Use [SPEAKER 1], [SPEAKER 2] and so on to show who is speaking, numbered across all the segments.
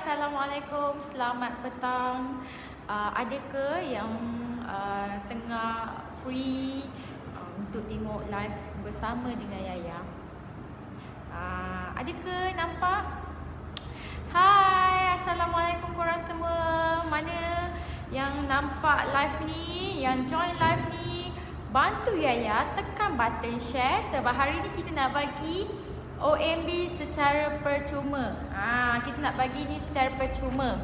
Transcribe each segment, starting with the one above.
[SPEAKER 1] Assalamualaikum, selamat petang. Ada ke yang tengah free untuk tengok live bersama dengan Yaya? Ada ke nampak? Hai, Assalamualaikum korang semua. Mana yang nampak live ni, yang join live ni, bantu Yaya tekan button share sebab hari ni kita nak bagi OMB secara percuma. Kita nak bagi ni secara percuma.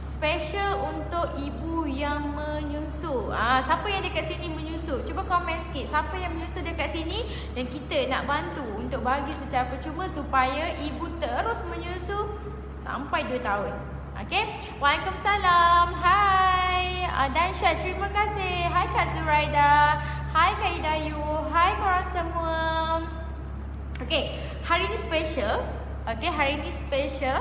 [SPEAKER 1] Special untuk ibu yang menyusu. Siapa yang dekat sini menyusu? Cuba komen sikit. Siapa yang menyusu dekat sini? Dan kita nak bantu untuk bagi secara percuma supaya ibu terus menyusu sampai 2 tahun. Okay? Waalaikumsalam. Hai. Dan Syed, terima kasih. Hai Kak Zuraida. Hai Kak Idayu. Hai korang semua. Okay, hari ni special. Okay, hari ni special.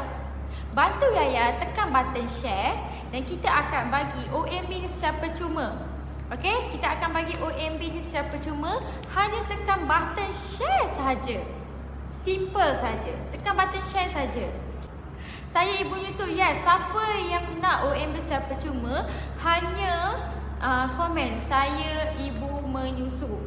[SPEAKER 1] Bantu Yaya tekan button share dan kita akan bagi OMB ni secara percuma. Okay, kita akan bagi OMB ni secara percuma. Hanya tekan button share saja. Simple saja. Tekan button share saja. Saya ibu nyusu. Yes, siapa yang nak OMB secara percuma, hanya komen saya ibu menyusu.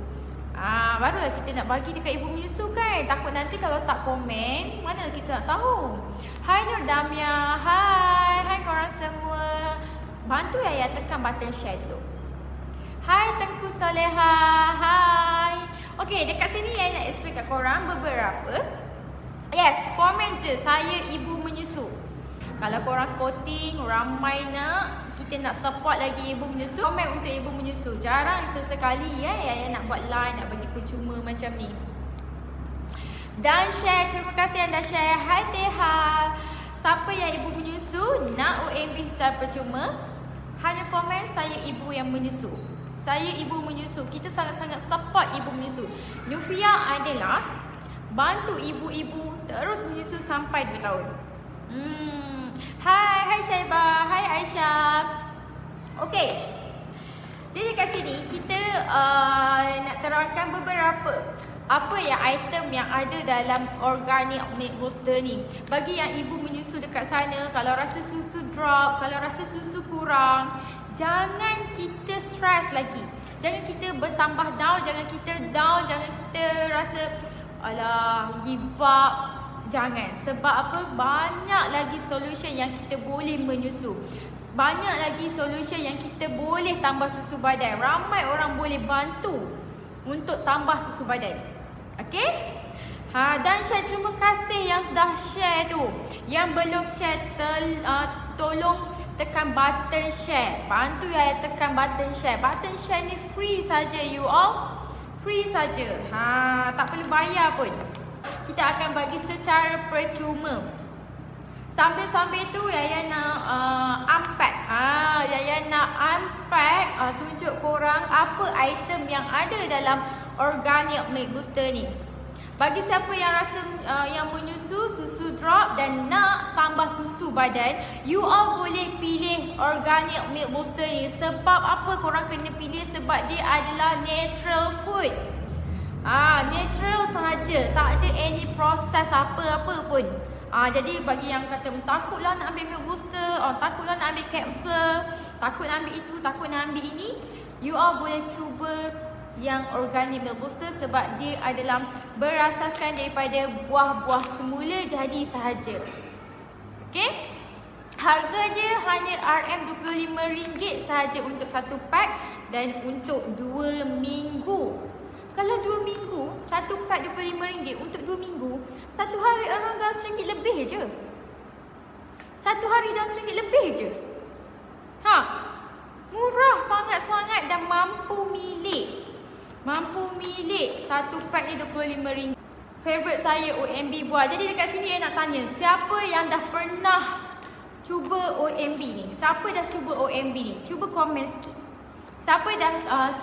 [SPEAKER 1] Barulah kita nak bagi dekat ibu menyusu kan. Takut nanti kalau tak komen, mana kita nak tahu. Hai Nur Damia. Hai. Hai korang semua. Bantu Yaya tekan button share dulu. Hai Tengku Soleha. Hai. Okay, dekat sini Yaya nak explain kat korang beberapa. Yes, komen je saya ibu menyusu. Kalau korang sporting, ramai kita nak support lagi ibu menyusu, komen untuk ibu menyusu. Jarang sesekali Yaya nak buat live, nak bagi percuma macam ni. Dan share, terima kasih anda share. Hai Teha. Siapa yang ibu menyusu nak OMB secara percuma, hanya komen saya ibu yang menyusu. Saya ibu menyusu. Kita sangat-sangat support ibu menyusu. Nufia adalah bantu ibu-ibu terus menyusu sampai 2 tahun. Hai Syaibah. Hai Aisyah. Okay. Jadi kat sini kita nak terangkan beberapa apa yang item yang ada dalam organic milk booster ni. Bagi yang ibu menyusu dekat sana, kalau rasa susu drop, kalau rasa susu kurang, jangan kita stress lagi. Jangan kita bertambah down, jangan kita rasa alah give up. Jangan. Sebab apa? Banyak lagi solution yang kita boleh menyusu. Banyak lagi solution yang kita boleh tambah susu badan. Ramai orang boleh bantu untuk tambah susu badan. Okay? Dan share, terima kasih yang dah share tu. Yang belum share, tolong tekan button share. Bantu ya tekan button share. Button share ni free saja you all. Free saja. Tak perlu bayar pun. Kita akan bagi secara percuma. Sambil-sambil tu Yaya nak unpack. Yaya nak unpack, tunjuk korang apa item yang ada dalam organic milk booster ni. Bagi siapa yang rasa yang menyusu, susu drop dan nak tambah susu badan, you all boleh pilih organic milk booster ni. Sebab apa korang kena pilih? Sebab dia adalah natural food. Natural sahaja, tak ada any proses apa-apa pun. Jadi bagi yang kata takutlah nak ambil milk booster, takutlah nak ambil capsule, takut nak ambil itu, takut nak ambil ini, you all boleh cuba yang organic milk booster sebab dia adalah berasaskan daripada buah-buah semula jadi sahaja. Okay? Harga dia hanya RM25 sahaja untuk satu pack dan untuk 2 minggu. Kalau 2 minggu, satu pack RM25 untuk 2 minggu, satu hari around RM100 lebih je. Satu hari RM100 lebih je. Murah sangat-sangat dan mampu milik. Mampu milik. Satu pack ni RM25. Favorite saya OMB buah. Jadi dekat sini saya nak tanya, siapa yang dah pernah cuba OMB ni? Siapa dah cuba OMB ni? Cuba komen sikit. Siapa dah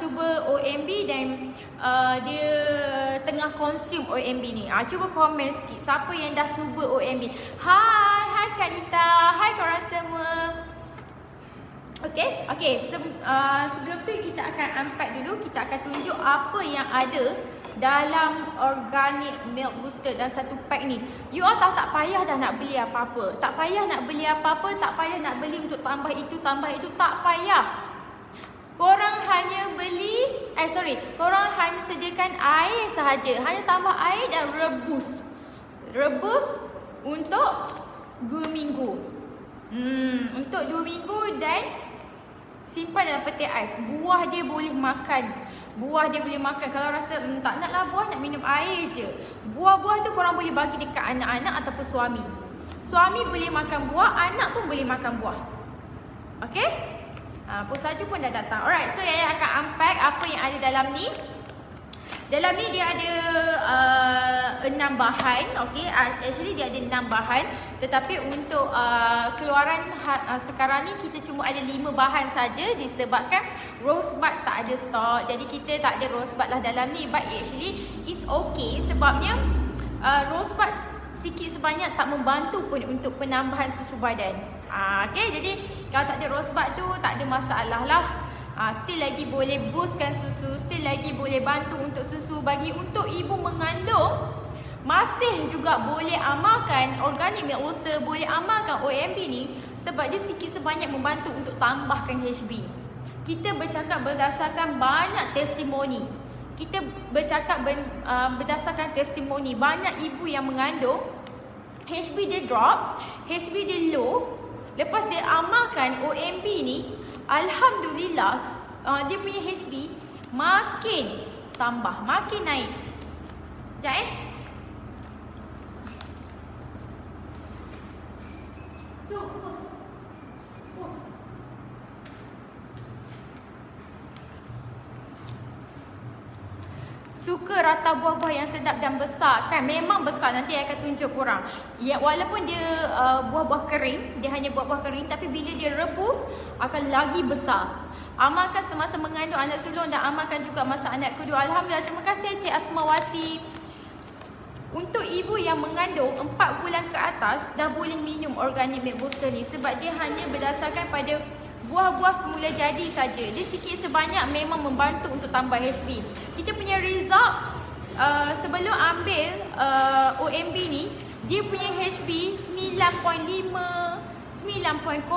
[SPEAKER 1] cuba OMB dan dia tengah consume OMB ni? Cuba komen sikit. Siapa yang dah cuba OMB? Hai Kak Nita. Hai korang semua. Okay. Sebelum tu kita akan unpack dulu. Kita akan tunjuk apa yang ada dalam organic milk booster dalam satu pack ni. You all tahu tak payah dah nak beli apa-apa. Tak payah nak beli apa-apa, tak payah nak beli untuk tambah itu, tak payah. Korang hanya beli, korang hanya sediakan air sahaja. Hanya tambah air dan rebus. Rebus untuk 2 minggu. Untuk 2 minggu dan simpan dalam peti ais. Buah dia boleh makan. Kalau rasa tak nak lah buah, nak minum air je. Buah-buah tu korang boleh bagi dekat anak-anak ataupun suami. Suami boleh makan buah, anak pun boleh makan buah. Okay? Pusaju pun dah datang. Alright, so Yaya akan unpack apa yang ada dalam ni. Dalam ni dia ada 6 bahan. Okay, actually dia ada 6 bahan. Tetapi untuk keluaran sekarang ni kita cuma ada 5 bahan saja disebabkan Rosebud tak ada stok. Jadi kita tak ada Rosebud lah dalam ni. But actually it's okay sebabnya Rosebud sikit sebanyak tak membantu pun untuk penambahan susu badan. Okay, jadi kalau tak ada Rosebud tu tak ada masalah lah. Still lagi boleh boostkan susu, still lagi boleh bantu untuk susu. Bagi untuk ibu mengandung, masih juga boleh amalkan organic milk booster, boleh amalkan OMB ni sebab dia sikit sebanyak membantu untuk tambahkan HB. Kita bercakap berdasarkan banyak testimoni. Kita bercakap berdasarkan testimoni. Banyak ibu yang mengandung, HB dia drop, HB dia low. Lepas dia amalkan OMB ni, alhamdulillah dia punya HB makin tambah, makin naik. Sekejap So, pause. Suka rata buah-buah yang sedap dan besar kan? Memang besar, nanti saya akan tunjuk korang. Ya, walaupun dia buah-buah kering, dia hanya buah-buah kering, tapi bila dia rebus akan lagi besar. Amalkan semasa mengandung anak sulung dan amalkan juga masa anak kedua. Alhamdulillah, terima kasih Cik Asmawati. Untuk ibu yang mengandung 4 bulan ke atas dah boleh minum organic milk booster ni sebab dia hanya berdasarkan pada buah-buah semula jadi saja. Dia sikit sebanyak memang membantu untuk tambah HB. Kita punya result sebelum ambil OMB ni, dia punya HB 9.5, 9.0.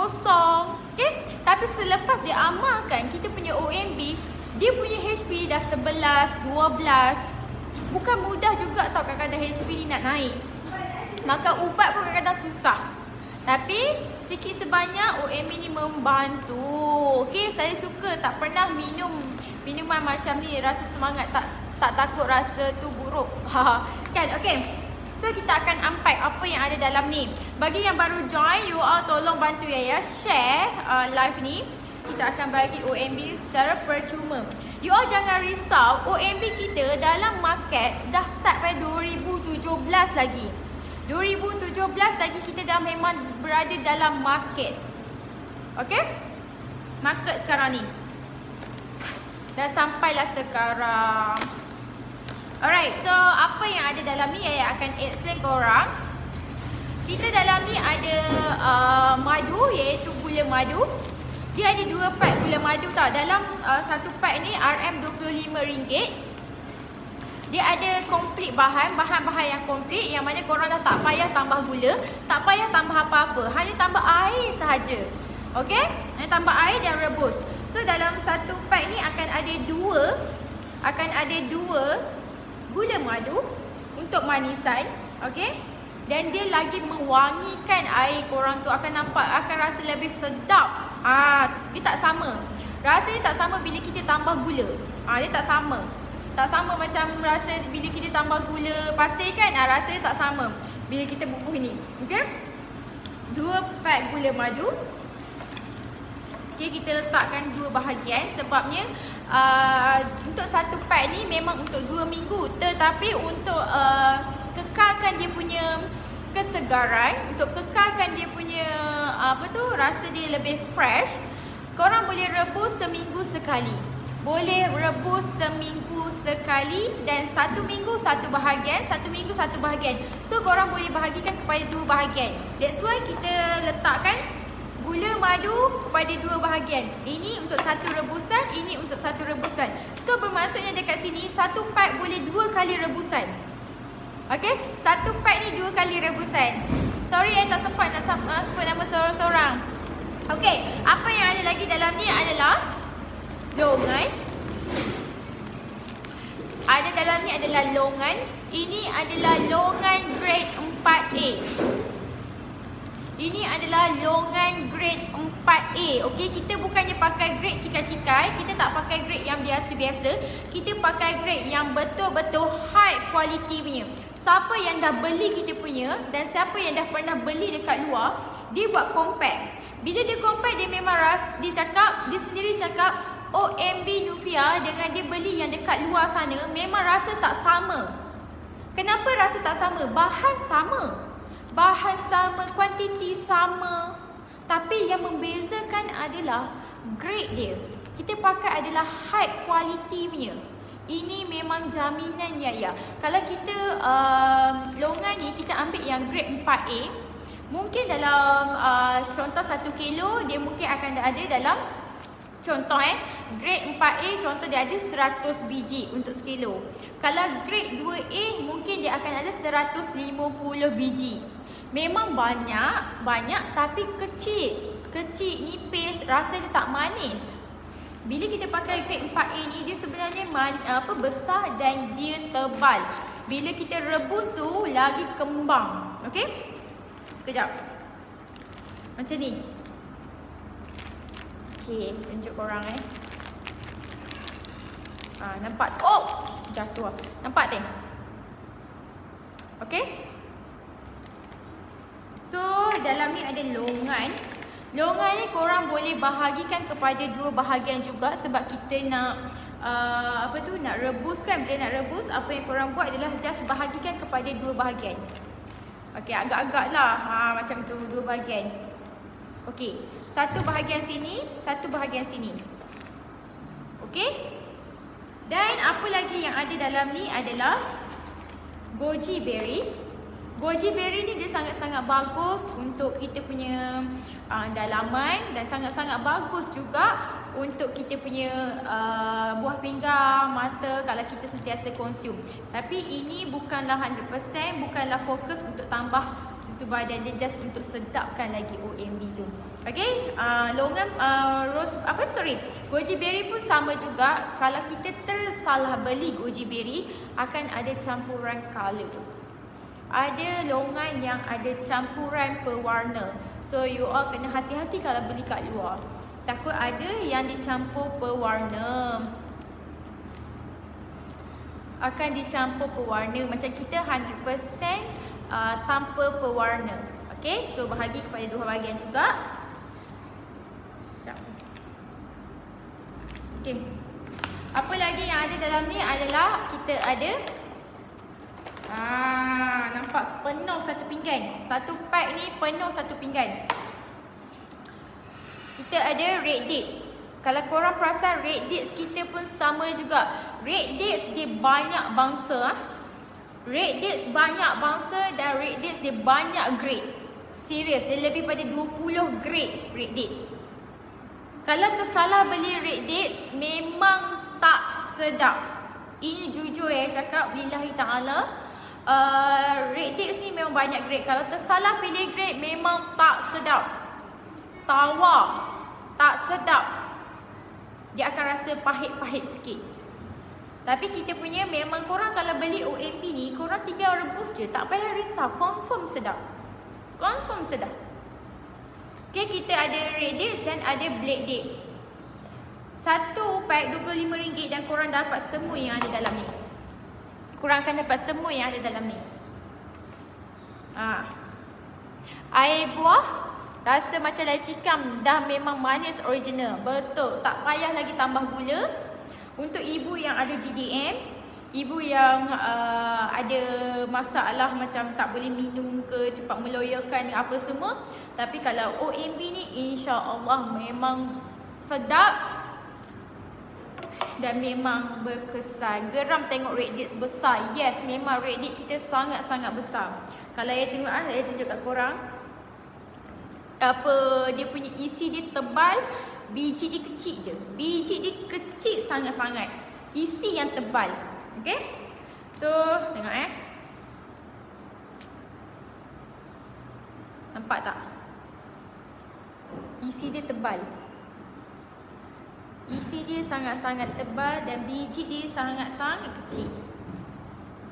[SPEAKER 1] Okay? Tapi selepas dia amalkan kita punya OMB, dia punya HB dah 11, 12. Bukan mudah juga tau kadang-kadang HB ni nak naik. Maka ubat pun kadang-kadang susah. Tapi sikit sebanyak OMB ni membantu. Okay, saya suka, tak pernah minum minuman macam ni. Rasa semangat, tak takut rasa tu buruk. Kan, okay. So kita akan unpack apa yang ada dalam ni. Bagi yang baru join, you all tolong bantu ya share live ni. Kita akan bagi OMB secara percuma. You all jangan risau, OMB kita dalam market dah start pada 2017 lagi. 2017 lagi kita dah memang berada dalam market. Okay? Market sekarang ni. Dan sampailah sekarang. Alright, so apa yang ada dalam ni saya akan explain korang. Kita dalam ni ada madu, iaitu gula madu. Dia ada 2 pack gula madu tau. Dalam satu pack ni RM25. Dia ada komplit bahan-bahan yang komplit, yang mana korang dah tak payah tambah gula, tak payah tambah apa-apa, hanya tambah air sahaja. Okay? Hanya tambah air dan rebus. So dalam satu pack ni akan ada dua gula madu untuk manisan. Okay? Dan dia lagi mewangikan air korang tu, akan nampak, akan rasa lebih sedap. Dia tak sama. Rasa dia tak sama bila kita tambah gula. Dia tak sama. Tak sama macam rasa bila kita tambah gula pasir kan. Rasa dia tak sama bila kita bubuh ni. Okay? 2 pack gula madu. Okay, kita letakkan 2 bahagian. Sebabnya untuk satu pack ni memang untuk 2 minggu. Tetapi untuk kekalkan dia punya kesegaran, untuk kekalkan dia punya rasa dia lebih fresh, korang boleh rebus seminggu sekali. Boleh rebus seminggu sekali dan 1 minggu 1 bahagian, 1 minggu 1 bahagian. So korang boleh bahagikan kepada 2 bahagian. That's why kita letakkan gula madu kepada 2 bahagian. Ini untuk satu rebusan, ini untuk satu rebusan. So bermaksudnya dekat sini satu pack boleh 2 kali rebusan. Okey, satu pack ni 2 kali rebusan. Sorry tak sempat nak sebut nama seorang-seorang. Okey, apa yang ada lagi dalam ni adalah longan. Ada dalam ni adalah longan. Ini adalah longan grade 4A. Ini adalah longan grade 4A. Okey, kita bukannya pakai grade cikai-cikai, kita tak pakai grade yang biasa-biasa. Kita pakai grade yang betul-betul high quality punya. Siapa yang dah beli kita punya dan siapa yang dah pernah beli dekat luar, dia buat compare. Bila dia compare, dia memang dia cakap, dia sendiri cakap OMB Nufia dengan dia beli yang dekat luar sana memang rasa tak sama. Kenapa rasa tak sama? Bahan sama. Bahan sama, kuantiti sama. Tapi yang membezakan adalah grade dia. Kita pakai adalah high quality punya. Ini memang jaminan ya. Kalau kita longan ni kita ambil yang grade 4A, mungkin dalam contoh 1 kilo dia mungkin akan ada dalam contoh grade 4A contoh dia ada 100 biji untuk sekilo. Kalau grade 2A mungkin dia akan ada 150 biji. Memang banyak tapi kecil, nipis, rasa dia tak manis. Bila kita pakai grade 4A ni, dia sebenarnya besar dan dia tebal. Bila kita rebus tu lagi kembang. Okey? Sekejap. Macam ni. Okey, tunjuk korang nampak? Oh, jatuh lah. Nampak tak? Okey? So, dalam ni ada longan. Longan ni korang boleh bahagikan kepada 2 bahagian juga sebab kita nak nak rebus kan. Bila nak rebus, apa yang korang buat adalah just bahagikan kepada 2 bahagian. Okey, agak-agak lah macam tu 2 bahagian. Okey, satu bahagian sini, satu bahagian sini. Okey? Dan apa lagi yang ada dalam ni adalah goji berry. Goji berry ni dia sangat-sangat bagus untuk kita punya dalaman dan sangat-sangat bagus juga untuk kita punya buah pinggang, mata kalau kita sentiasa konsum. Tapi ini bukanlah 100%, bukanlah fokus untuk tambah susu badan, dia just untuk sedapkan lagi OMB tu. Okey, longan goji berry pun sama juga. Kalau kita tersalah beli goji berry akan ada campuran color. Ada longan yang ada campuran pewarna. So you all kena hati-hati kalau beli kat luar. Takut ada yang dicampur pewarna. Akan dicampur pewarna. Macam kita 100% tanpa pewarna. Okay, so bahagi kepada 2 bahagian juga. Okay. Apa lagi yang ada dalam ni adalah kita ada nampak penuh satu pinggan. Satu pack ni penuh satu pinggan. Kita ada red dates. Kalau korang perasan red dates kita pun sama juga. Red dates dia banyak bangsa. Red dates banyak bangsa dan red dates dia banyak grade. Serius, dia lebih pada 20 grade red dates. Kalau tersalah beli red dates memang tak sedap. Ini jujur cakap lillahi ta'ala. Red dates ni memang banyak grade. Kalau tersalah pilih grade memang tak sedap. Tawar, tak sedap. Dia akan rasa pahit-pahit sikit. Tapi kita punya memang korang kalau beli OMB ni, korang tinggal rebus je, tak payah risau, confirm sedap. Confirm sedap. Okay, kita ada red dates dan ada black dates. Satu pack RM25 dan korang dapat semua yang ada dalam ni. Korang akan dapat semua yang ada dalam ni. Air buah rasa macam lacikam, dah memang manis original. Betul, tak payah lagi tambah gula. Untuk ibu yang ada GDM, ibu yang ada masalah macam tak boleh minum ke, cepat meloyorkan apa semua. Tapi kalau OMB ni insya-Allah memang sedap dan memang berkesan. Geram tengok red dates besar. Yes, memang red date kita sangat-sangat besar. Kalau saya tengok saya tunjuk kat korang. dia punya isi dia tebal, biji dia kecil je. Biji dia kecil sangat-sangat. Isi yang tebal. Okay? So, tengok nampak tak? Isi dia tebal. Isi dia sangat-sangat tebal dan biji dia sangat-sangat kecil.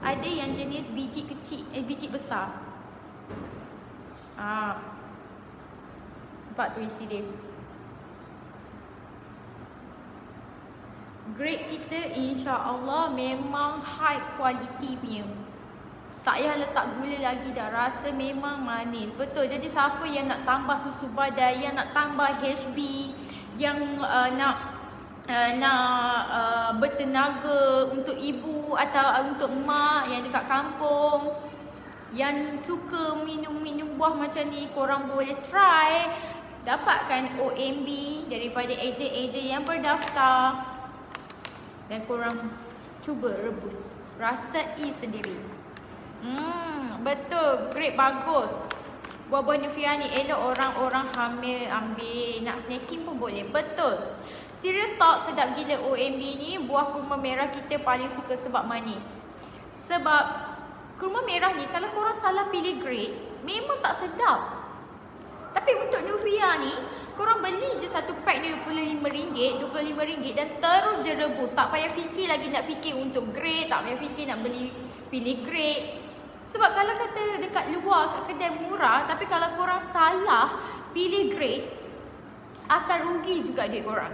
[SPEAKER 1] Ada yang jenis biji kecil, biji besar. Nampak tu isi dia. Grade kita insya-Allah memang high quality punya. Tak payah letak gula lagi dah. Rasa memang manis. Betul. Jadi siapa yang nak tambah susu badai, yang nak tambah HB, yang nak bertenaga untuk ibu atau untuk mak yang dekat kampung, yang suka minum-minum buah macam ni, korang boleh try. Dapatkan OMB daripada ejen-ejen yang berdaftar. Dan korang cuba rebus. Rasai sendiri. Betul, grade bagus. Buah-buah Nufia ni elok orang-orang hamil ambil. Nak snacking pun boleh. Betul. Serious talk, sedap gila OMB ni. Buah kurma merah kita paling suka sebab manis. Sebab kurma merah ni kalau korang salah pilih grade, memang tak sedap. Tapi untuk Nufia ni, korang beli je satu pack ni RM25 dan terus je rebus. Tak payah fikir lagi nak fikir untuk grade, tak payah fikir nak pilih grade. Sebab kalau kata dekat luar, kat kedai murah, tapi kalau korang salah pilih grade, akan rugi juga duit korang.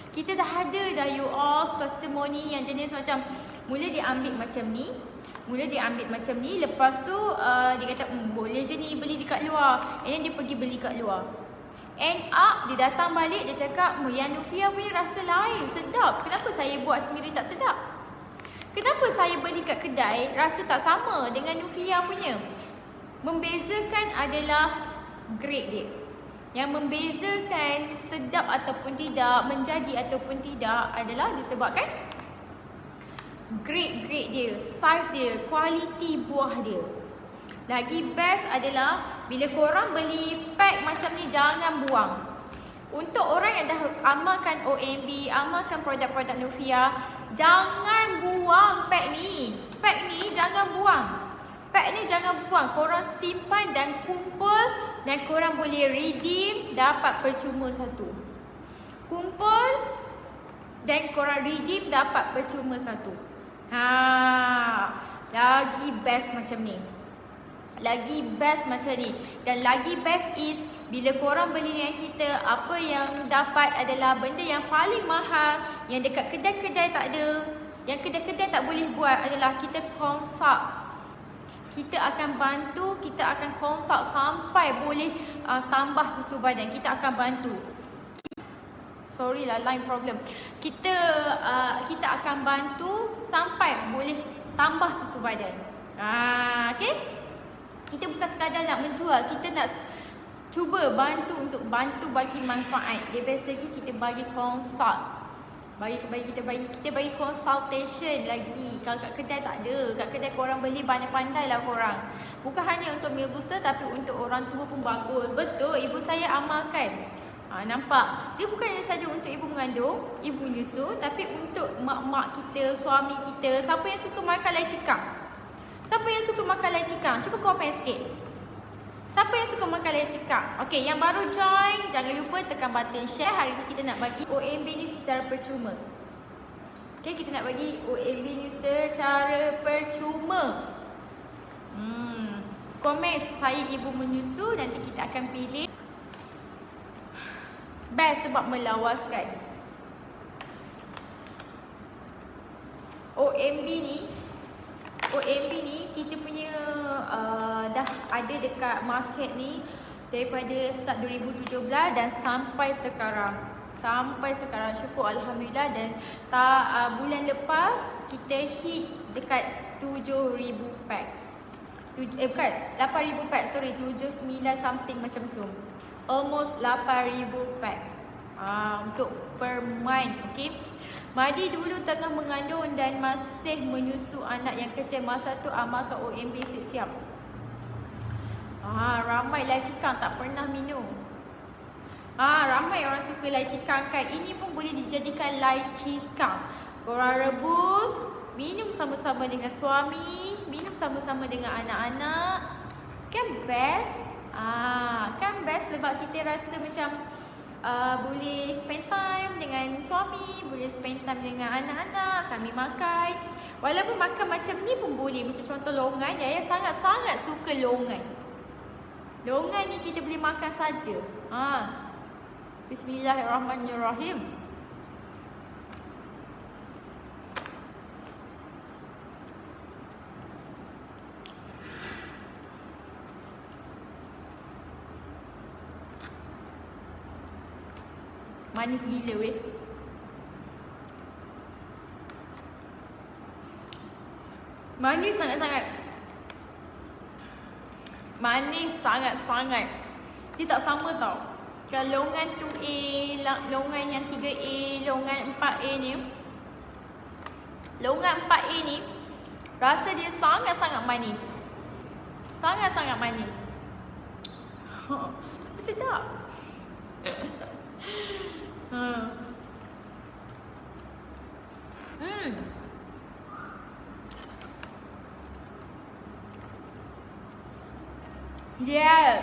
[SPEAKER 1] Kita dah ada dah you all testimoni yang jenis macam mula dia ambil macam ni, lepas tu dia kata boleh je ni beli dekat luar. And then dia pergi beli kat luar. End up dia datang balik, dia cakap yang Nufia punya rasa lain, sedap. Kenapa saya buat sendiri tak sedap? Kenapa saya beli kat kedai rasa tak sama dengan Nufia punya? Membezakan adalah grade dia. Yang membezakan sedap ataupun tidak, menjadi ataupun tidak adalah disebabkan grade dia, size dia, kualiti buah dia. Lagi best adalah bila korang beli pack macam ni, jangan buang. Untuk orang yang dah amalkan OMB, amalkan produk-produk Nufia, jangan buang pack ni. Pack ni jangan buang. Pack ni jangan buang. Korang simpan dan kumpul dan korang boleh redeem, dapat percuma satu. Kumpul dan korang redeem, dapat percuma satu. Lagi best macam ni. Dan lagi best is bila korang beli dengan kita, apa yang dapat adalah benda yang paling mahal, yang dekat kedai-kedai tak ada, yang kedai-kedai tak boleh buat, adalah kita consult. Kita akan bantu, kita akan consult sampai boleh tambah susu badan. Kita akan bantu. Sorry lah, line problem. Kita akan bantu sampai boleh tambah susu badan. Okay? Kita bukan sekadar nak menjual, kita nak cuba bantu untuk bantu bagi manfaat. Dia best lagi kita bagi consult. Kita bagi consultation lagi. Kalau kat kedai tak ada. Kat kedai korang beli pandai-pandai lah korang. Bukan hanya untuk meal booster tapi untuk orang tua pun bagus. Betul, ibu saya amalkan. Nampak? Dia bukannya saja untuk ibu mengandung, ibu menyusu, tapi untuk mak-mak kita, suami kita. Siapa yang suka makan lai cikang? Siapa yang suka makan lai cikang? Cuba komen sikit. Siapa yang suka makan lai cikang? Okey, yang baru join, jangan lupa tekan button share. Hari ni kita nak bagi OMB ni secara percuma. Okey, kita nak bagi OMB ni secara percuma. Komen saya ibu menyusu, nanti kita akan pilih. Best sebab melawaskan. OMB ni kita punya dah ada dekat market ni daripada start 2017 dan sampai sekarang. Syukur Alhamdulillah. Dan bulan lepas kita hit dekat 7,000 pack. Bukan 8,000 pack, sorry, 79 something macam tu. Almost 8,000 pack untuk per month. Okay. Madi dulu tengah mengandung dan masih menyusu anak yang kecil. Masa tu amalkan OMB siap-siap. ramai lychee kang tak pernah minum. Ramai orang suka lychee kang kan. Ini pun boleh dijadikan lychee kang. Korang rebus, minum sama-sama dengan suami, minum sama-sama dengan anak-anak. Kan best? Kan best sebab kita rasa macam boleh spend time dengan suami, boleh spend time dengan anak-anak sambil makan. Walaupun makan macam ni pun boleh. Macam contoh longan, Yaya sangat-sangat suka longan. Longan ni kita boleh makan saja. Bismillahirrahmanirrahim. Manis gila weh. Manis sangat-sangat. Manis sangat-sangat. Dia tak sama tau. Kalau longan 2A, longan yang 3A, longan 4A ni. Longan 4A ni rasa dia sangat-sangat manis. Sangat-sangat manis. Sedap. Dia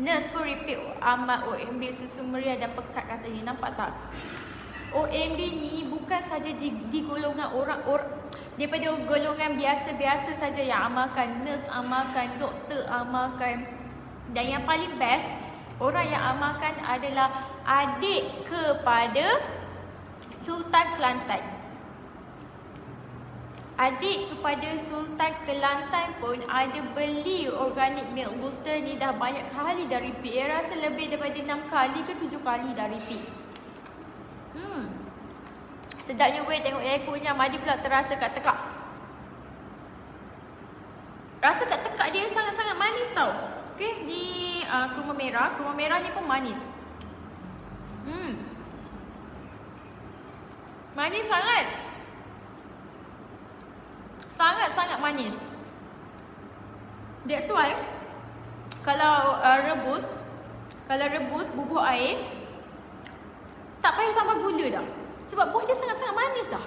[SPEAKER 1] nurse pun repeat amat OMB susu meriah dan pekat katanya. Nampak tak? OMB ni bukan saja di golongan orang daripada golongan biasa-biasa saja yang amalkan. Nurse amalkan, doktor amalkan. Dan yang paling best, orang yang amalkan adalah adik kepada Sultan Kelantan. Adik kepada Sultan Kelantan pun ada beli organic milk booster ni dah banyak kali dah repeat. Saya rasa lebih daripada 6 kali ke 7 kali dah repeat. Sedapnya weh tengok punya. Madi pula terasa kat tekak. Rasa kat tekak dia sangat-sangat manis tau. Okay, di kurma merah. Kurma merah ni pun manis. Manis sangat. Sangat-sangat manis. That's why kalau rebus bubuh air, tak payah tambah gula dah. Sebab buah dia sangat-sangat manis dah.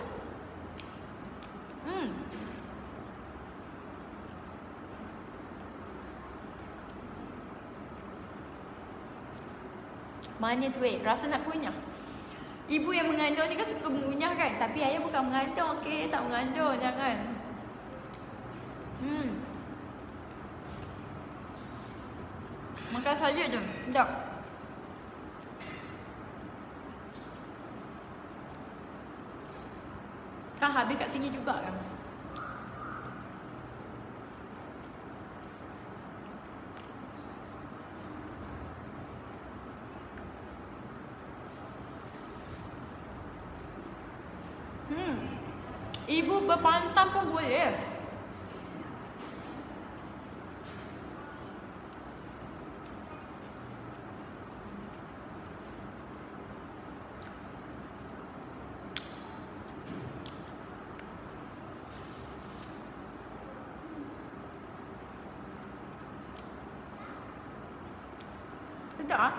[SPEAKER 1] Manis weh, rasa nak kunyah. Ibu yang mengandung ni kan suka mengunyah kan. Tapi ayah bukan mengandung, okey, tak mengandung, jangan. Makan saja je. Sekejap. Kan habis kat sini juga kan. Ibu berpantang pun boleh. Sedap ah.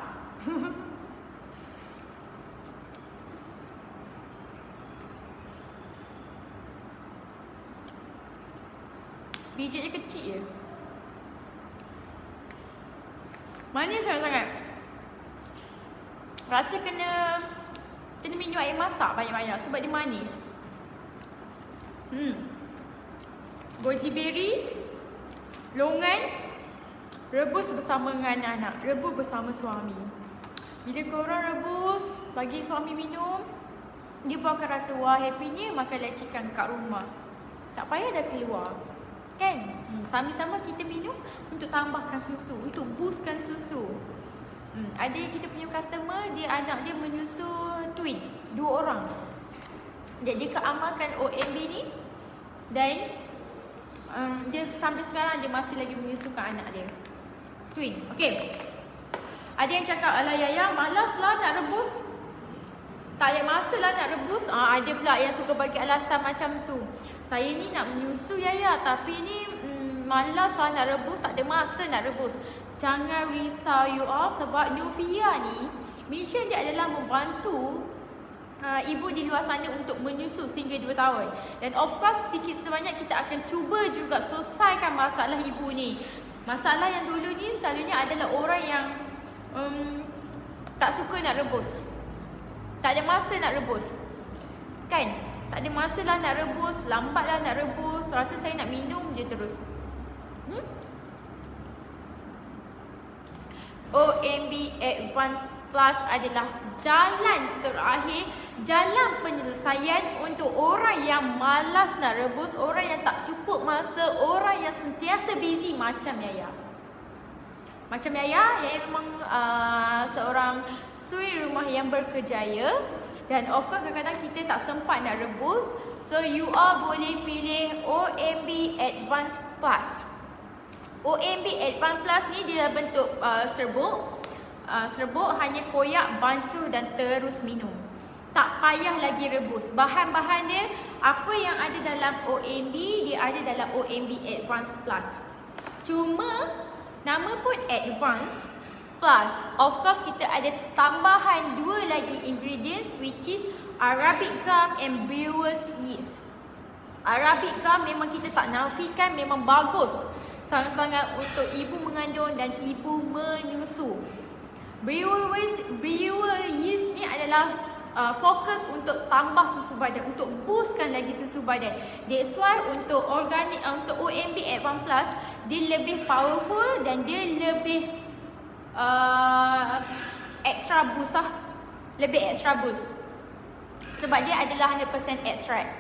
[SPEAKER 1] Biji dia kecil je. Manis sangat-sangat. Rasa kena minum air masak banyak-banyak sebab dia manis. Goji berry, longan, rebus bersama dengan anak-anak, rebus bersama suami. Bila korang rebus, bagi suami minum, dia pun akan rasa wah happynya makan lychee kang kat rumah. Tak payah dah keluar. Kan? Sama-sama kita minum untuk tambahkan susu, untuk boostkan susu. Ada kita punya customer, dia anak dia menyusu twin, 2 orang. Jadi dia keamalkan OMB ni dan dia sampai sekarang dia masih lagi menyusukan anak dia twin. Okay. Ada yang cakap, alah Yaya malas lah nak rebus, tak ada masa lah nak rebus. Ada pula yang suka bagi alasan macam tu. Saya ni nak menyusu Yaya, tapi ni malas lah nak rebus, tak ada masa nak rebus. Jangan risau you all, sebab Nuvia ni mission dia adalah membantu ibu di luar sana untuk menyusu sehingga 2 tahun. Dan of course sikit sebanyak kita akan cuba juga selesaikan masalah ibu ni. Masalah yang dulu ni selalunya adalah orang yang tak suka nak rebus, tak ada masa nak rebus, kan? Tak ada masa lah nak rebus, lambat lah nak rebus, rasa saya nak minum je terus. OMB Advanced Plus adalah jalan terakhir, jalan penyelesaian untuk orang yang malas nak rebus, orang yang tak cukup masa, orang yang sentiasa busy macam Yaya. Macam Yaya memang seorang suri rumah yang berkerjaya. Dan of course kadang-kadang kita tak sempat nak rebus. So you all boleh pilih OMB Advanced Plus. OMB Advanced Plus ni dia bentuk serbuk. Serbuk hanya koyak, bancuh dan terus minum. Tak payah lagi rebus. Bahan-bahan dia, apa yang ada dalam OMB, dia ada dalam OMB Advanced Plus. Cuma nama pun Advanced Plus. Of course kita ada tambahan 2 lagi ingredients, which is Arabic gum and brewer's yeast. Arabic gum memang kita tak nafikan, memang bagus sangat-sangat untuk ibu mengandung dan ibu menyusu. Brewer yeast ni adalah fokus untuk tambah susu badan, untuk boostkan lagi susu badan. That's why untuk organik, untuk OMB Advanced Plus, dia lebih powerful dan dia lebih extra boost lah. Lebih extra boost sebab dia adalah 100% extract.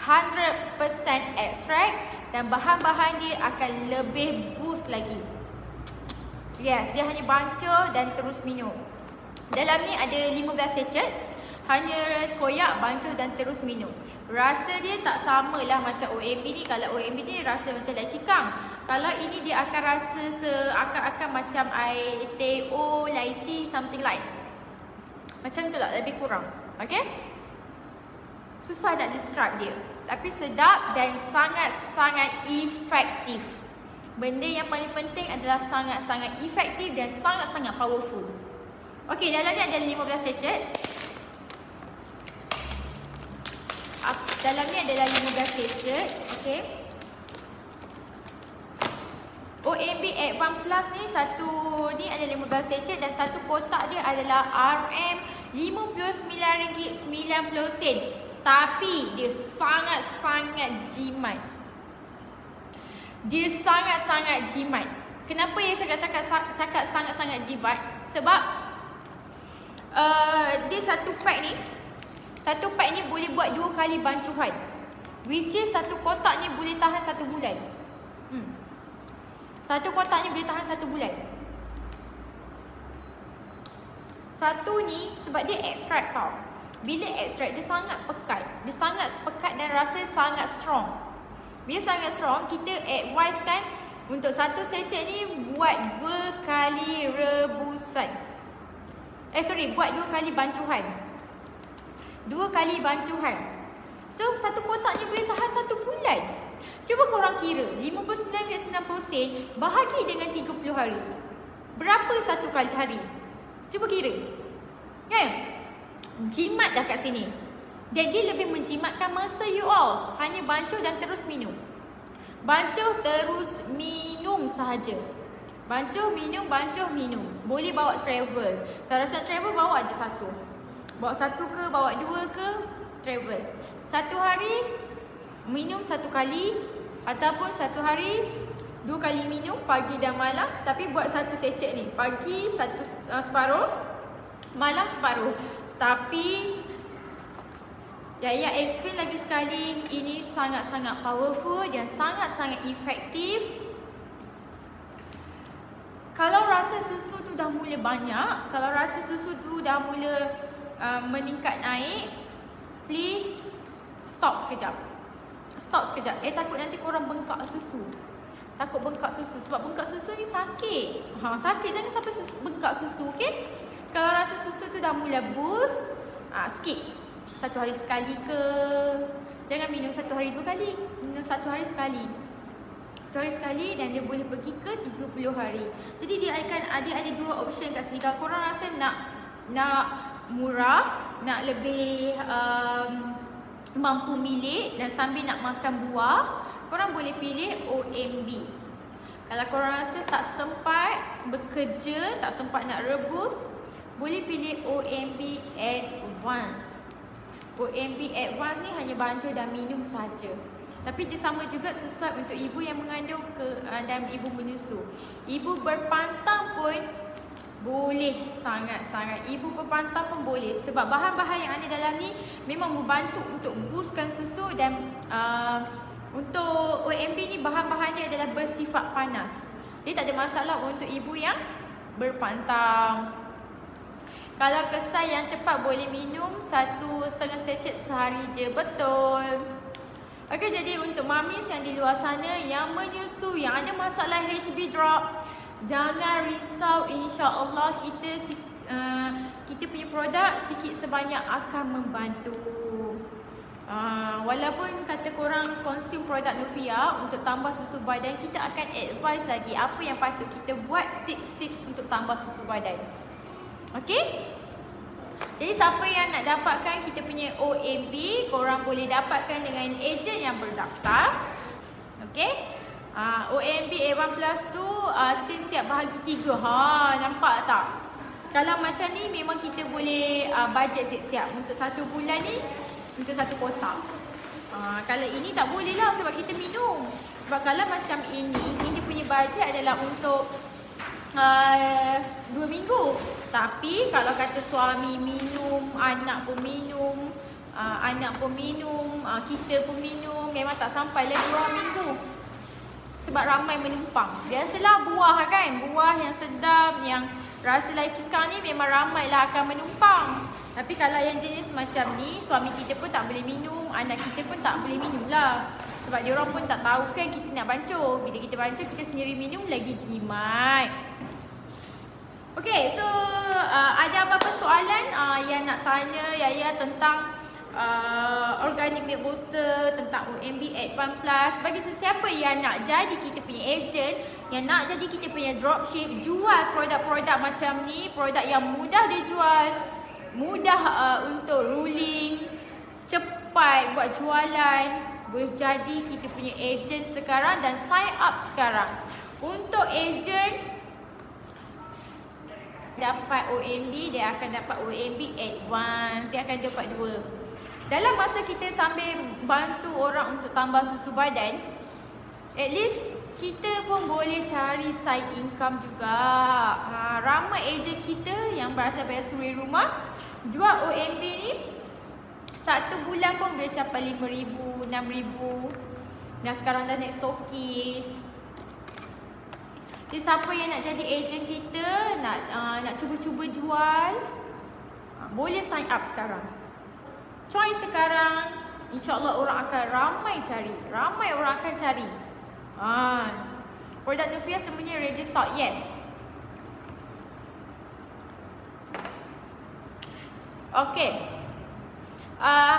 [SPEAKER 1] 100% extract dan bahan-bahan dia akan lebih boost lagi. Yes, dia hanya bancuh dan terus minum. Dalam ni ada 15 sachet. Hanya koyak, bancuh dan terus minum. Rasa dia tak samalah macam OMB ni. Kalau OMB ni rasa macam lychee-kang. Kalau ini dia akan rasa seakan-akan macam air teh o, lychee, something like. Macam tu lah, lebih kurang. Okay? Susah nak describe dia. Tapi sedap dan sangat-sangat efektif. Benda yang paling penting adalah sangat-sangat efektif dan sangat-sangat powerful. Okey, dalam ni ada 15 sachet. Dalam ni adalah 15 sachet. Okey. OMB Advanced Plus ni satu ni ada 15 sachet dan satu kotak dia adalah RM59.90. Tapi dia sangat-sangat jimat. Dia sangat-sangat jimat. Kenapa dia cakap sangat-sangat jimat? Sebab dia satu pack ni boleh buat 2 kali bancuhan. Which is satu kotak ni boleh tahan 1 bulan. Satu kotak ni boleh tahan 1 bulan. Satu ni sebab dia extract tau. Bila extract dia sangat pekat. Dia sangat pekat dan rasa sangat strong. Bila sangat strong, kita advise kan untuk satu sachet ni buat 2 kali rebusan. Buat 2 kali bancuhan. 2 kali bancuhan. So satu kotak ni boleh tahan 1 bulan. Cuba korang kira 59.90 sen bahagi dengan 30 hari. Berapa satu kali hari? Cuba kira. Kan? Jimat dah kat sini. Dan dia lebih menjimatkan masa you all. Hanya bancuh dan terus minum. Bancuh terus minum sahaja. Bancuh minum, bancuh minum. Boleh bawa travel. Kalau rasa travel, bawa je satu. Bawa satu ke, bawa 2 ke, travel. Satu hari minum 1 kali. Ataupun satu hari 2 kali minum, pagi dan malam. Tapi buat satu sachet ni. Pagi separuh, malam separuh. Tapi Yaya explain lagi sekali, ini sangat-sangat powerful dan sangat-sangat efektif. Kalau rasa susu tu dah mula banyak, kalau rasa susu tu dah mula meningkat naik, please stop sekejap. Stop sekejap. Takut nanti korang bengkak susu. Takut bengkak susu. Sebab bengkak susu ni sakit. Sakit, jangan sampai bengkak susu, okay? Kalau rasa susu tu dah mula boost, skip. 1 hari sekali ke. Jangan minum 1 hari 2 kali. Minum 1 hari sekali. Satu hari sekali dan dia boleh pergi ke 30 hari. Jadi dia ada dua option kat sini. Kalau korang rasa nak murah, nak lebih mampu milik dan sambil nak makan buah, korang boleh pilih OMB. Kalau korang rasa tak sempat bekerja, tak sempat nak rebus, boleh pilih OMB Advance. OMB Advance ni hanya bancuh dan minum saja. Tapi dia sama juga sesuai untuk ibu yang mengandung dan ibu menyusu. Ibu berpantang pun boleh, sangat-sangat. Ibu berpantang pun boleh sebab bahan-bahan yang ada dalam ni memang membantu untuk boostkan susu dan untuk OMB ni bahan-bahan dia adalah bersifat panas. Jadi tak ada masalah untuk ibu yang berpantang. Kalau kesal yang cepat boleh minum 1,5 sachet sehari je, betul. Okey, jadi untuk mamis yang di luar sana yang menyusu, yang ada masalah HB drop, jangan risau, insya-Allah kita punya produk sikit sebanyak akan membantu. Walaupun kata korang consume produk Nufia untuk tambah susu badan, kita akan advise lagi apa yang patut kita buat, tips-tips untuk tambah susu badan. Okey? Jadi siapa yang nak dapatkan kita punya OMB, korang boleh dapatkan dengan ejen yang berdaftar. Okey? OMB A1 Plus tu tin siap bahagi 3. Nampak tak? Kalau macam ni memang kita boleh bajet siap-siap. Untuk 1 bulan ni, untuk 1 kotak. Kalau ini tak boleh lah sebab kita minum. Sebab kalau macam ini punya bajet adalah untuk 2 minggu. Tapi kalau kata suami minum, anak pun minum, kita pun minum, memang tak sampai lah 2 minggu. Sebab ramai menumpang. Biasalah buah kan, buah yang sedap, yang rasa laicika ni memang ramai lah akan menumpang. Tapi kalau yang jenis macam ni, suami kita pun tak boleh minum, anak kita pun tak boleh minum lah. Sebab diorang pun tak tahu kan kita nak bancuh. Bila kita bancuh, kita sendiri minum lagi jimat. Okay, so ada apa-apa soalan yang nak tanya Yaya tentang Organic Milk Booster, tentang OMB Advance Plus? Bagi sesiapa yang nak jadi kita punya agent, yang nak jadi kita punya dropship, jual produk-produk macam ni, produk yang mudah dijual, mudah untuk ruling, cepat buat jualan, boleh jadi kita punya agent sekarang dan sign up sekarang. Untuk agent dapat OMB, dia akan dapat OMB Advance, dia akan dapat 2. Dalam masa kita sambil bantu orang untuk tambah susu badan, at least kita pun boleh cari side income juga. Ramai ejen kita yang berasal dari suri rumah jual OMB ni 1 bulan pun boleh capai 5,000, 6,000. Dan sekarang dah naik stokis. Jadi siapa yang nak jadi ejen kita, nak cuba-cuba jual, boleh sign up sekarang. Join sekarang, insya-Allah orang akan ramai orang akan cari. Produk Nufia semuanya ready stock, yes. Okay.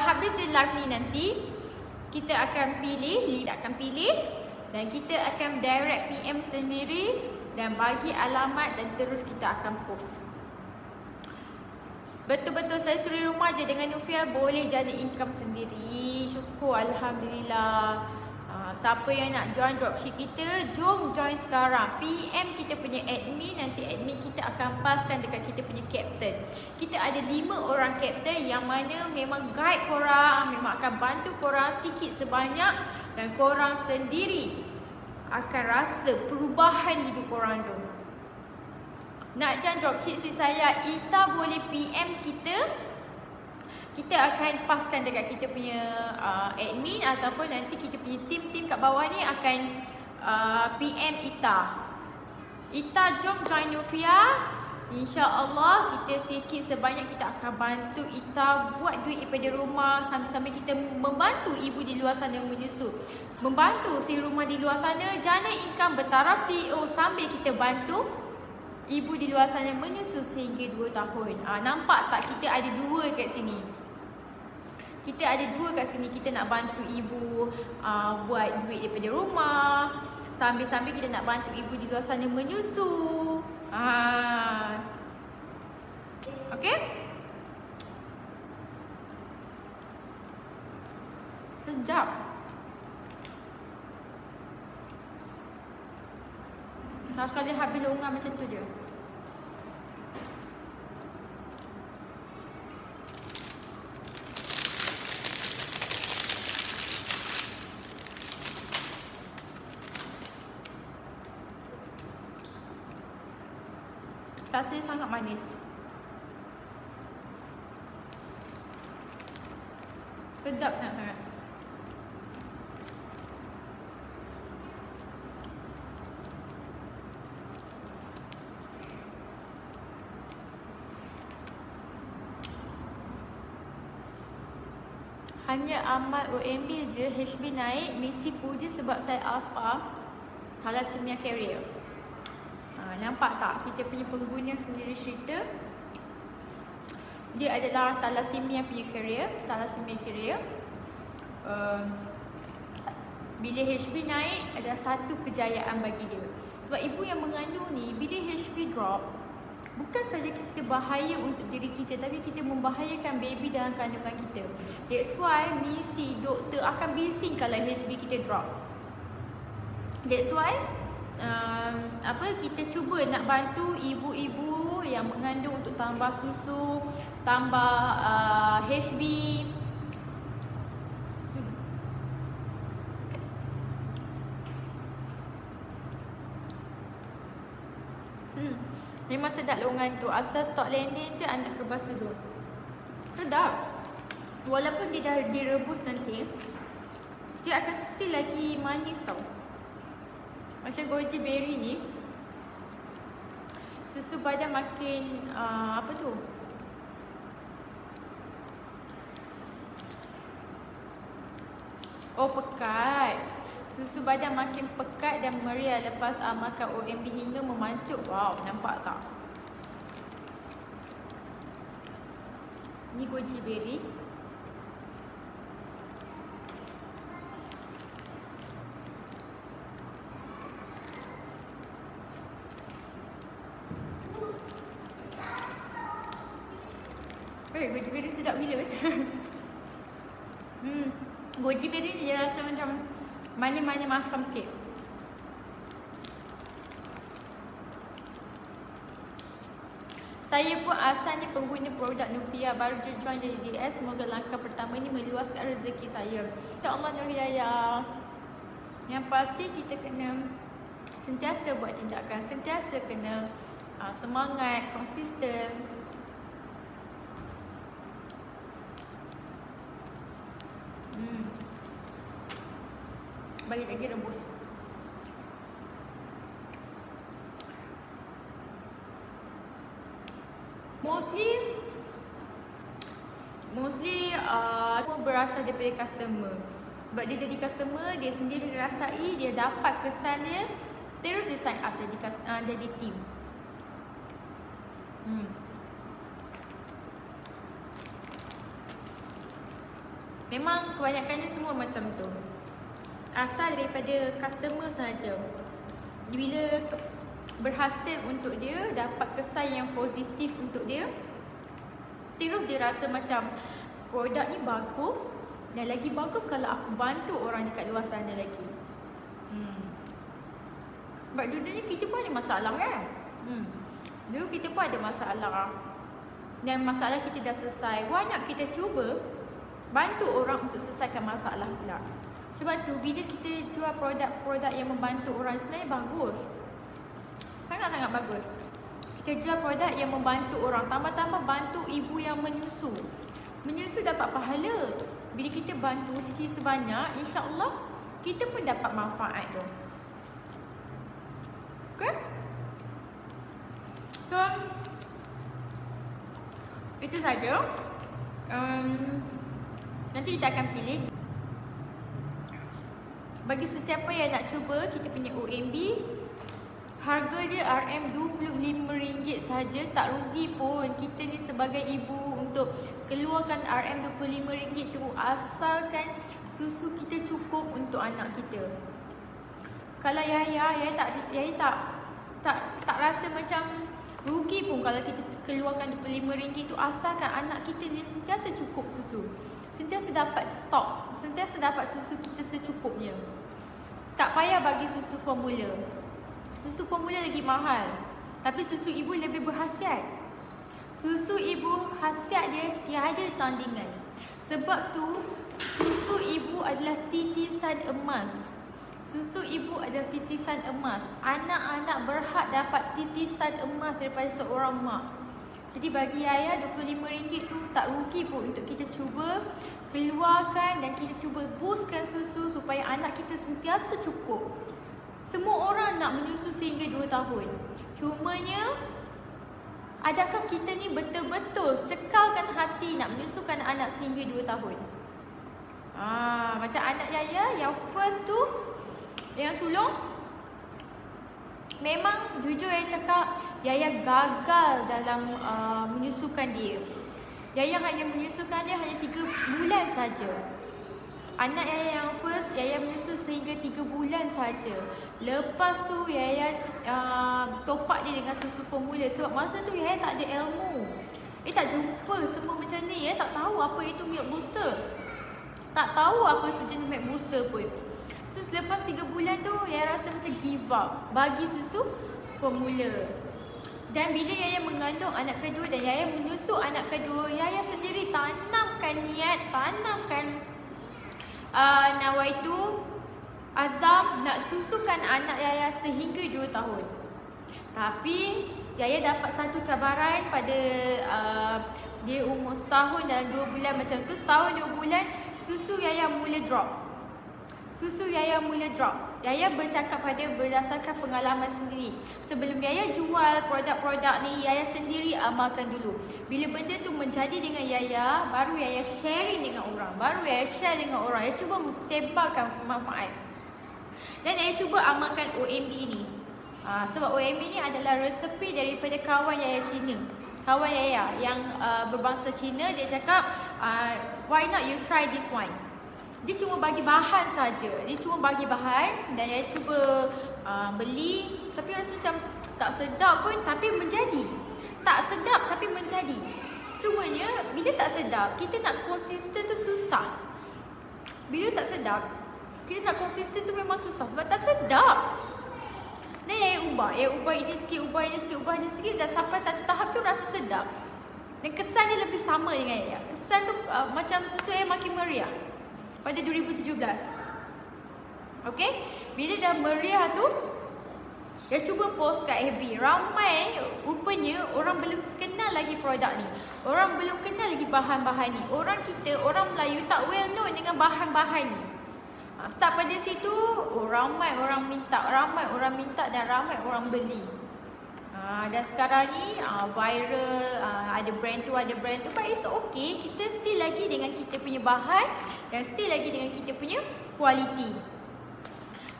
[SPEAKER 1] Habis je live ni nanti, kita akan pilih, lead akan pilih dan kita akan direct PM sendiri dan bagi alamat dan terus kita akan post. Betul-betul saya suri rumah je dengan Nufia boleh jadi income sendiri. Syukur, Alhamdulillah. Siapa yang nak join dropship kita, jom join sekarang. PM kita punya admin, nanti admin kita akan paskan dekat kita punya captain. Kita ada 5 orang captain yang mana memang guide korang, memang akan bantu korang sikit sebanyak dan korang sendiri akan rasa perubahan hidup korang tu. Nak join dropship si saya, Ita boleh PM kita. Kita akan paskan dekat kita punya admin ataupun nanti kita punya tim kat bawah ni akan PM Ita. Ita jom join Nufia. InsyaAllah kita sikit sebanyak kita akan bantu Ita buat duit daripada rumah sambil-sambil kita membantu ibu di luar sana yang menyusu. Membantu si rumah di luar sana, jana income bertaraf CEO sambil kita bantu ibu di luar sana menyusu sehingga 2 tahun. Nampak tak kita ada 2 kat sini? Kita ada 2 kat sini. Kita nak bantu ibu buat duit daripada rumah. Sambil-sambil kita nak bantu ibu di luar sana menyusu. Okay? Sedap. Nak sekali habis longan macam tu je. Rasanya sangat manis. Sedap sangat-sangat. Hanya amal OMB je, HB naik, misi puja sebab saya alpha thalassemia carrier. Nampak tak kita punya pengguna sendiri cerita? Dia adalah thalassemia punya carrier, thalassemia carrier. Bila HB naik adalah satu kejayaan bagi dia. Sebab ibu yang mengandung ni, bila HB drop, bukan saja kita bahaya untuk diri kita, tapi kita membahayakan baby dalam kandungan kita. That's why misi doktor akan bising kalau HB kita drop. That's why kita cuba nak bantu ibu-ibu yang mengandung untuk tambah susu, tambah HB. Memang sedap longan tu. Asal stok landing je anak kebas dulu. Sedap. Walaupun dia dah direbus nanti, dia akan still lagi manis tau. Macam goji berry ni, susu badan makin pekat. Susu badan makin pekat dan meriah lepas makan OMB hingga memancuk. Wow, nampak tak? Ni goji berry. Goji berry sedap gila. Goji berry ni dia rasa macam manis-manis masam sikit. Saya pun asalnya pengguna produk Nupia, baru je join jadi DS. Semoga langkah pertama ni meluaskan rezeki saya. InsyaAllah Nur Hidayah. Yang pasti kita kena sentiasa buat tindakan, sentiasa kena semangat, konsisten. Balik lagi rebus. Mostly berasal daripada customer. Sebab dia jadi customer, dia sendiri rasai, dia dapat kesan dia, terus dia sign up jadi team. Memang kebanyakannya semua macam tu. Asal daripada customer sahaja. Bila berhasil untuk dia, dapat kesan yang positif untuk dia, terus dia rasa macam produk ni bagus. Dan lagi bagus kalau aku bantu orang dekat luar sana lagi. Sebab dulunya kita pun ada masalah kan. Dulu kita pun ada masalah. Dan masalah kita dah selesai. Why not kita cuba bantu orang untuk selesaikan masalah pula. Sebab tu bila kita jual produk-produk yang membantu orang, sebenarnya bagus. Sangat-sangat bagus. Kita jual produk yang membantu orang, tambah-tambah bantu ibu yang menyusu. Menyusu dapat pahala. Bila kita bantu sikit sebanyak, insya-Allah kita pun dapat manfaat tu. Okay? So itu saja. Nanti kita akan pilih. Bagi sesiapa yang nak cuba kita punya OMB, harga dia RM25 saja, tak rugi pun. Kita ni sebagai ibu untuk keluarkan RM25 tu, asalkan susu kita cukup untuk anak kita. Kalau Yaya tak rasa macam rugi pun kalau kita keluarkan RM25 tu, asalkan anak kita ni sentiasa cukup susu. Sentiasa dapat stok, sentiasa dapat susu kita secukupnya. Tak payah bagi susu formula. Susu formula lagi mahal, tapi susu ibu lebih berkhasiat. Susu ibu khasiat dia tiada tandingan. Sebab tu susu ibu adalah titisan emas. Susu ibu adalah titisan emas. Anak-anak berhak dapat titisan emas daripada seorang mak. Jadi bagi Yaya RM25 tu tak rugi pun untuk kita cuba keluarkan dan kita cuba boostkan susu supaya anak kita sentiasa cukup. Semua orang nak menyusu sehingga 2 tahun. Cumanya, adakah kita ni betul-betul cekalkan hati nak menyusukan anak sehingga 2 tahun? Macam anak Yaya yang first tu, yang sulung, memang jujur Yaya cakap, Yaya gagal dalam menyusukan dia. Yaya hanya menyusukan dia hanya 3 bulan saja. Anak Yaya yang first, Yaya menyusu sehingga 3 bulan saja. Lepas tu Yaya topak dia dengan susu formula. Sebab masa tu Yaya tak ada ilmu. Tak jumpa semua macam ni. Yaya tak tahu apa itu milk booster. Tak tahu apa sejenis milk booster pun. So selepas 3 bulan tu Yaya rasa macam give up bagi susu formula. Dan bila Yaya mengandung anak kedua dan Yaya menyusu anak kedua, Yaya sendiri tanamkan niat, tanamkan nawaitu azam nak susukan anak Yaya sehingga 2 tahun. Tapi Yaya dapat satu cabaran pada dia umur setahun dan 2 bulan macam tu. Setahun 2 bulan susu Yaya mula drop. Susu Yaya mula drop. Yaya bercakap berdasarkan pengalaman sendiri. Sebelum Yaya jual produk-produk ni, Yaya sendiri amalkan dulu. Bila benda tu menjadi dengan Yaya, baru Yaya sharing dengan orang. Baru Yaya share dengan orang. Yaya cuba sebarkan manfaat. Dan Yaya cuba amalkan OMB ni. Sebab OMB ni adalah resepi daripada kawan Yaya Cina. Kawan Yaya yang berbangsa Cina, dia cakap, why not you try this one? Dia cuma bagi bahan saja. Dia cuma bagi bahan dan Yaya cuba beli. Tapi rasa macam tak sedap pun, tapi menjadi. Tak sedap tapi menjadi. Cumanya bila tak sedap, kita nak konsisten tu susah. Bila tak sedap, kita nak konsisten tu memang susah sebab tak sedap. Dan Yaya ubah ini sikit, ubah ini sikit, ubah ini sikit. Dan sampai satu tahap tu rasa sedap. Dan kesan dia lebih sama dengan Yaya. Kesan tu macam susu Yaya makin meriah pada 2017. Okay, bila dah meriah tu, dia cuba post kat FB. Ramai rupanya orang belum kenal lagi produk ni. Orang belum kenal lagi bahan-bahan ni. Orang kita, orang Melayu tak well known dengan bahan-bahan ni. Start pada situ, ramai orang minta dan ramai orang beli. Dan sekarang ni viral, ada brand tu, but it's okay. Kita still lagi dengan kita punya bahan dan still lagi dengan kita punya quality.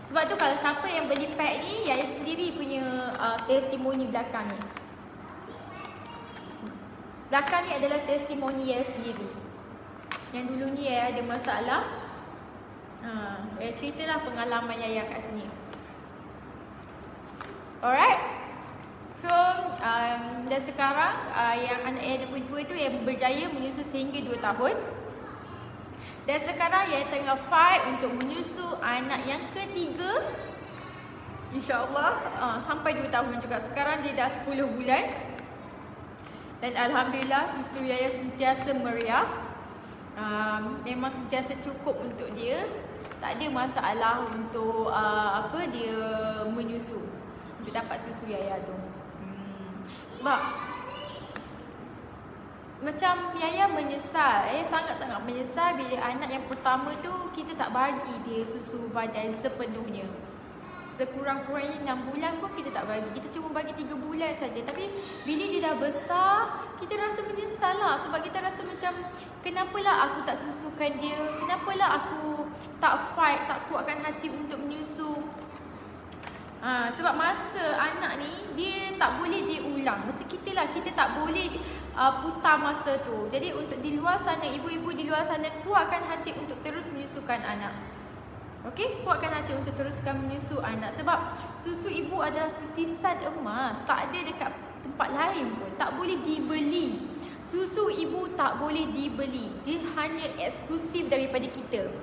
[SPEAKER 1] Sebab tu kalau siapa yang beli pack ni, Yaya sendiri punya testimoni belakang ni. Belakang ni adalah testimoni Yaya sendiri. Yang dulu ni Yaya ada masalah. Yaya ceritalah pengalaman Yaya kat sini. Alright. So, dan sekarang yang anak Yaya dua tu yang berjaya menyusu sehingga 2 tahun. Dan sekarang Yaya tengah fight untuk menyusu anak yang ketiga, InsyaAllah sampai 2 tahun juga. Sekarang dia dah 10 bulan. Dan Alhamdulillah susu Yaya sentiasa meriah. Memang sentiasa cukup untuk dia. Tak ada masalah untuk dia menyusu, untuk dapat susu Yaya tu. Sebab macam Yaya menyesal. Yaya sangat-sangat menyesal bila anak yang pertama tu kita tak bagi dia susu badan sepenuhnya. Sekurang-kurangnya 6 bulan pun kita tak bagi. Kita cuma bagi 3 bulan saja. Tapi bila dia dah besar, kita rasa menyesal lah. Sebab kita rasa macam, kenapalah aku tak susukan dia? Kenapalah aku tak fight, tak kuatkan hati untuk menyusu? Sebab masa anak ni, dia tak boleh diulang. Macam kita lah, kita tak boleh putar masa tu. Jadi untuk di luar sana, ibu-ibu di luar sana, kuatkan hati untuk terus menyusukan anak. Okey, kuatkan hati untuk teruskan menyusu anak. Sebab susu ibu adalah titisan emas. Tak ada dekat tempat lain pun. Tak boleh dibeli. Susu ibu tak boleh dibeli. Dia hanya eksklusif daripada kita.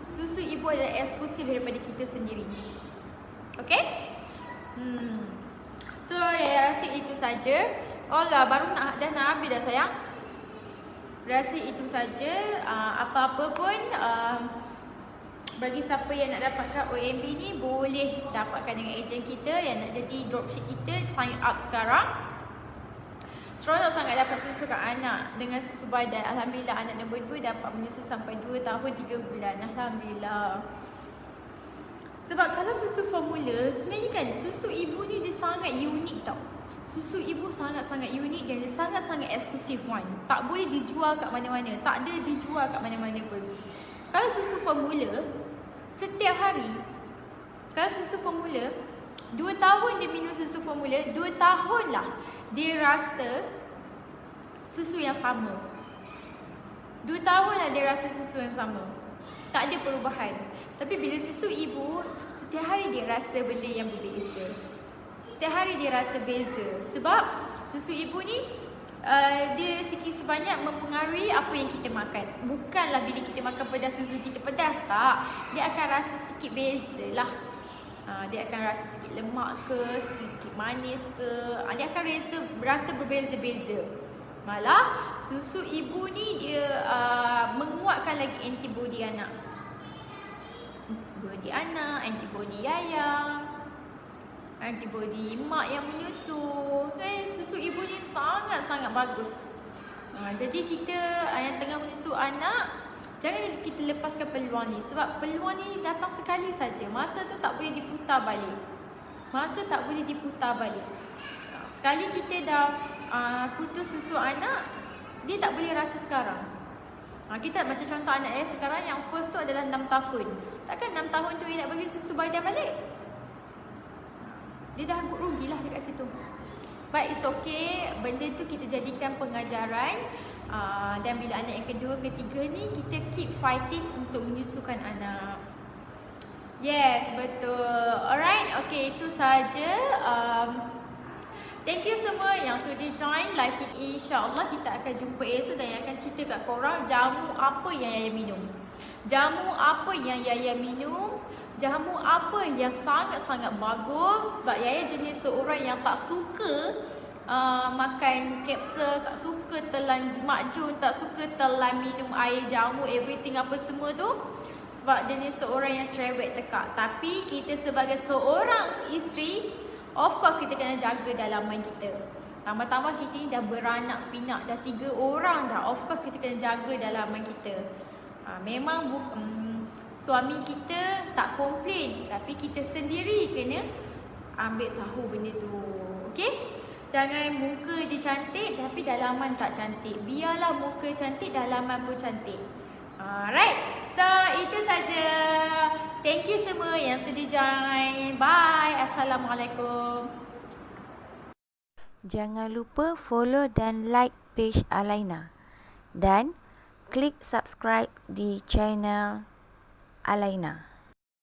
[SPEAKER 1] Susu ibu adalah eksklusif daripada kita sendiri. Okey? So, rasa itu saja. Oh lah, baru dah nak habis dah sayang. Rasa itu saja. Apa-apa pun, bagi siapa yang nak dapatkan OMB ni, boleh dapatkan dengan ejen kita yang nak jadi dropship kita. Sign up sekarang. Seronok sangat dapat susukan anak dengan susu badan. Alhamdulillah, anak nombor 2 dapat menyusu sampai 2 tahun 3 bulan. Alhamdulillah. Sebab kalau susu formula, sebenarnya kan susu ibu ni dia sangat unik tau. Susu ibu sangat-sangat unik dan dia sangat-sangat eksklusif one. Tak boleh dijual kat mana-mana. Tak ada dijual kat mana-mana pun. Kalau susu formula, setiap hari, kalau susu formula, 2 tahun dia minum susu formula, 2 tahun lah dia rasa susu yang sama. 2 tahun lah dia rasa susu yang sama. Tak ada perubahan. Tapi bila susu ibu, setiap hari dia rasa benda yang berbeza. Setiap hari dia rasa beza. Sebab susu ibu ni dia sikit sebanyak mempengaruhi apa yang kita makan. Bukanlah bila kita makan pedas, susu kita pedas, tak. Dia akan rasa sikit beza lah. Dia akan rasa sikit lemak ke, sikit manis ke. Dia akan rasa berbeza-beza. Malah susu ibu ni dia menguatkan lagi antibodi anak. Antibodi anak, antibodi yaya, antibodi mak yang menyusu. Susu ibu ni sangat-sangat bagus. Jadi kita yang tengah menyusu anak, jangan kita lepaskan peluang ni. Sebab peluang ni datang sekali saja. Masa tu tak boleh diputar balik. Masa tak boleh diputar balik. Sekali kita dah putus susu anak, dia tak boleh rasa sekarang. Kita macam contoh anak sekarang yang first tu adalah 6 tahun. Takkan 6 tahun tu dia nak bagi susu badan balik? Dia dah rugilah dekat situ. But it's okay. Benda tu kita jadikan pengajaran. Dan bila anak yang kedua, ketiga ni, kita keep fighting untuk menyusukan anak. Yes, betul. Alright, okay, itu saja. Thank you semua yang sudah join live kita. InsyaAllah kita akan jumpa esok dan akan cerita kat korang jamu apa yang Yaya minum. Jamu apa yang Yaya minum. Jamu apa yang sangat-sangat bagus. Sebab Yaya jenis seorang yang tak suka makan kapsul, tak suka telan makjun, tak suka telan minum air jamu, everything apa semua tu. Sebab jenis seorang yang cerewet tekak. Tapi kita sebagai seorang isteri, of course kita kena jaga dalaman kita. Tambah-tambah kita ni dah beranak pinak, dah 3 orang dah. Of course kita kena jaga dalaman kita. Memang suami kita tak komplain, tapi kita sendiri kena ambil tahu benda tu. Okay? Jangan muka je cantik tapi dalaman tak cantik. Biarlah muka cantik, dalaman pun cantik. Alright. So, itu saja. Thank you semua yang sudah join. Bye. Assalamualaikum.
[SPEAKER 2] Jangan lupa follow dan like page Alaina. Dan klik subscribe di channel Alaina.